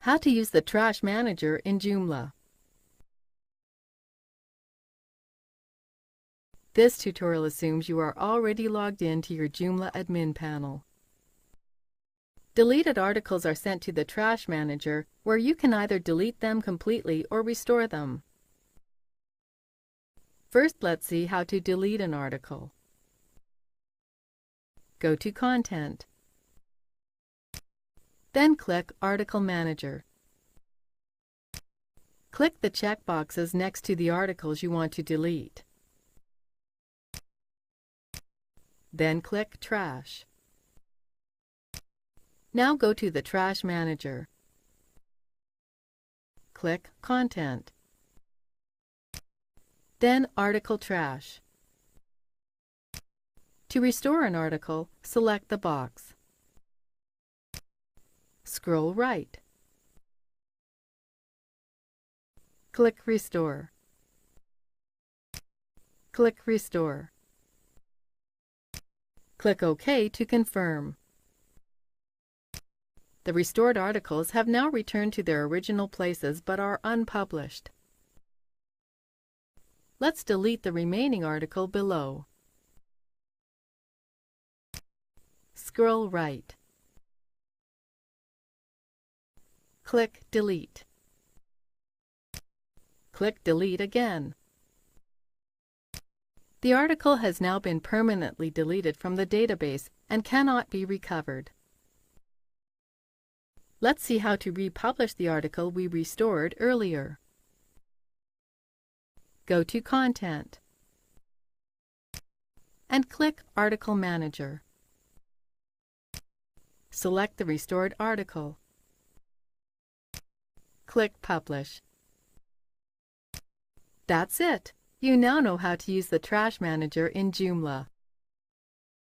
How to use the Trash Manager in Joomla. This tutorial assumes you are already logged in to your Joomla admin panel. Deleted articles are sent to the Trash Manager, where you can either delete them completely or restore them. First, let's see how to delete an article. Go to Content. Then click Article Manager. Click the checkboxes next to the articles you want to delete. Then click Trash. Now go to the Trash Manager. Click Content. Then Article Trash. To restore an article, select the box. Scroll right. Click Restore. Click Restore. Click OK to confirm. The restored articles have now returned to their original places but are unpublished. Let's delete the remaining article below. Scroll right. Click Delete. Click Delete again. The article has now been permanently deleted from the database and cannot be recovered. Let's see how to republish the article we restored earlier. Go to Content and click Article Manager. Select the restored article. Click Publish. That's it! You now know how to use the Trash Manager in Joomla.